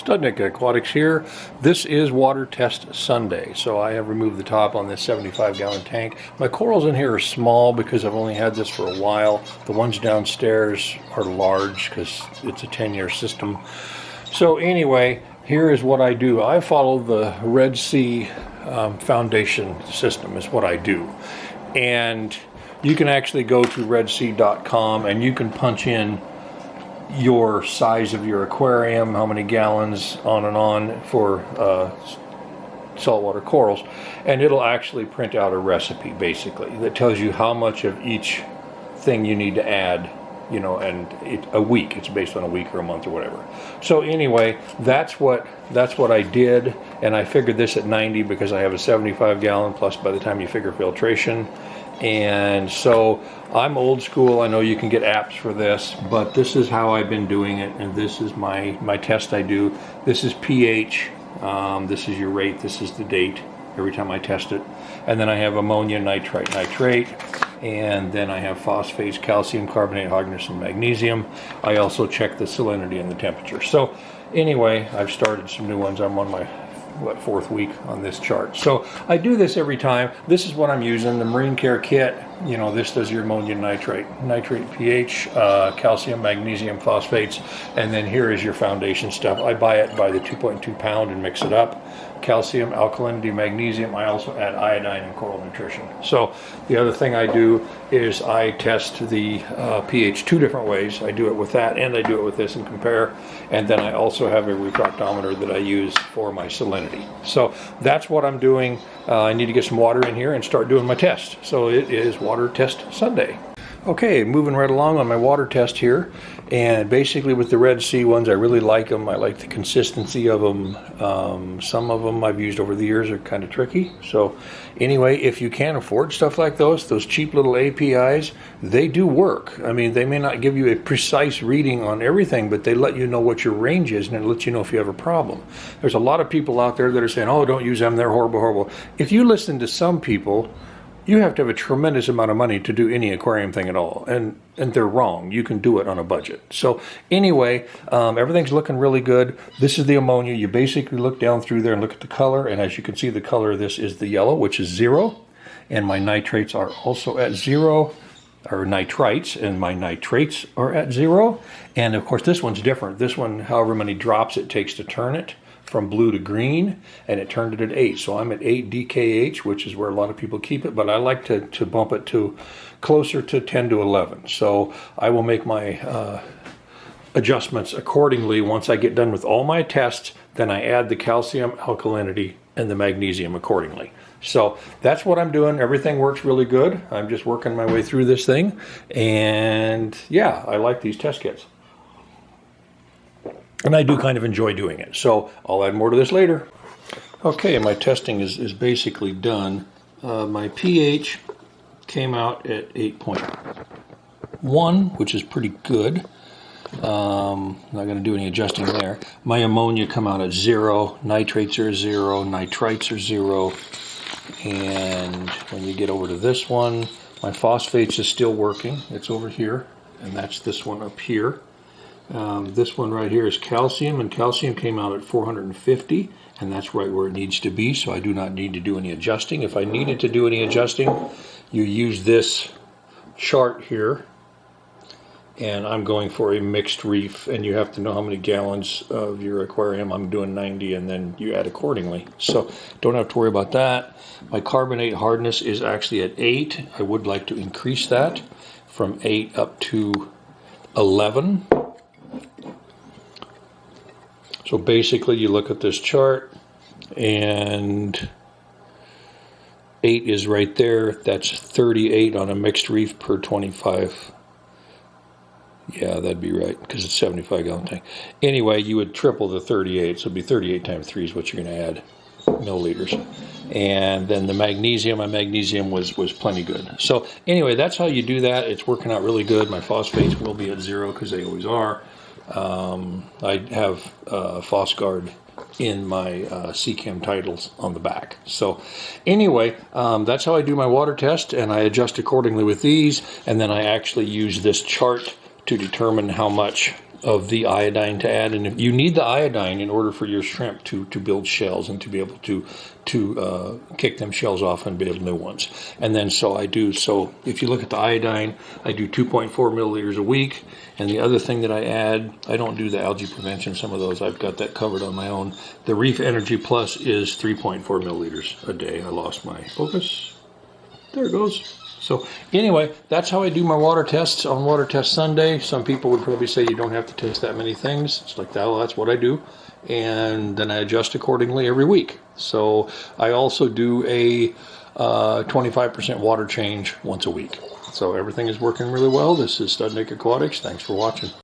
Studnick Aquatics here. This is water test Sunday, so I have removed the top on this 75-gallon tank. My corals in here are small because I've only had this for a while. The ones downstairs are large because it's a 10-year system. So anyway, here is what I do. I follow the Red Sea foundation system is what I do. And you can actually go to redsea.com and you can punch in your size of your aquarium, how many gallons, on for saltwater corals, and it'll actually print out a recipe basically that tells you how much of each thing you need to add, you know, and a week. It's based on a week or a month or whatever. So anyway, that's what I did, and I figured this at 90 because I have a 75-gallon plus by the time you figure filtration. And so I'm old school. I know you can get apps for this, but this is how I've been doing it, and this is my test I do. This is pH, this is your rate, this is the date every time I test it. And then I have ammonia, nitrite, nitrate, and then I have phosphates, calcium, carbonate hardness, and magnesium. I also check the salinity and the temperature. So anyway, I've started some new ones. I'm on my fourth week on this chart. So I do this every time. This is what I'm using, the Marine Care kit. You know, this does your ammonia, nitrate pH, calcium, magnesium, phosphates, and then here is your foundation stuff. I buy it by the 2.2 pound and mix it up. Calcium, alkalinity, magnesium. I also add iodine and coral nutrition. So the other thing I do is I test the pH two different ways. I do it with that and I do it with this and compare. And then I also have a refractometer that I use for my salinity. So that's what I'm doing. I need to get some water in here and start doing my test. So it is water test Sunday. Okay, moving right along on my water test here, and basically with the Red Sea ones, I really like them. I like the consistency of them. Some of them I've used over the years are kind of tricky. So anyway, if you can afford stuff like those cheap little APIs, they do work. I mean, they may not give you a precise reading on everything, but they let you know what your range is, and it lets you know if you have a problem. There's a lot of people out there that are saying, oh, don't use them, they're horrible, horrible. If you listen to some people, you have to have a tremendous amount of money to do any aquarium thing at all, and they're wrong. You can do it on a budget. So anyway, everything's looking really good. This is the ammonia. You basically look down through there and look at the color, and as you can see, the color of this is the yellow, which is 0, and my nitrates are also at 0, or nitrites, and my nitrates are at 0. And of course, this one's different. This one, however many drops it takes to turn it from blue to green, and it turned it at 8. So I'm at 8 DKH, which is where a lot of people keep it, but I like to bump it to closer to 10 to 11. So I will make my adjustments accordingly once I get done with all my tests. Then I add the calcium, alkalinity, and the magnesium accordingly. So that's what I'm doing. Everything works really good. I'm just working my way through this thing, and yeah, I like these test kits. And I do kind of enjoy doing it. So I'll add more to this later. Okay, my testing is basically done. My pH came out at 8.1, which is pretty good. Not going to do any adjusting there. My ammonia come out at 0. Nitrates are 0. Nitrites are 0. And when you get over to this one, my phosphates is still working. It's over here. And that's this one up here. This one right here is calcium, and calcium came out at 450, and that's right where it needs to be, so I do not need to do any adjusting. If I needed to do any adjusting, you use this chart here, and I'm going for a mixed reef, and you have to know how many gallons of your aquarium. I'm doing 90, and then you add accordingly. So don't have to worry about that. My carbonate hardness is actually at 8. I would like to increase that from 8 up to 11. So basically you look at this chart, and 8 is right there. That's 38 on a mixed reef per 25. Yeah, that'd be right, because it's 75-gallon tank. Anyway, you would triple the 38, so it'd be 38 times 3 is what you're going to add milliliters. And then the magnesium, my magnesium was plenty good. So anyway, that's how you do that. It's working out really good. My phosphates will be at 0 because they always are. I have PhosGuard in my CCAM titles on the back. So anyway, that's how I do my water test, and I adjust accordingly with these, and then I actually use this chart to determine how much of the iodine to add. And if you need the iodine in order for your shrimp to build shells and to be able to kick them shells off and build new ones. And then so if you look at the iodine, I do 2.4 milliliters a week. And the other thing that I add, I don't do the algae prevention, some of those I've got that covered on my own. The Reef Energy Plus is 3.4 milliliters a day. I lost my focus. There it goes. So anyway, that's how I do my water tests on Water Test Sunday. Some people would probably say you don't have to test that many things. It's like, well, that's what I do. And then I adjust accordingly every week. So I also do a 25% water change once a week. So everything is working really well. This is Studnik Aquatics. Thanks for watching.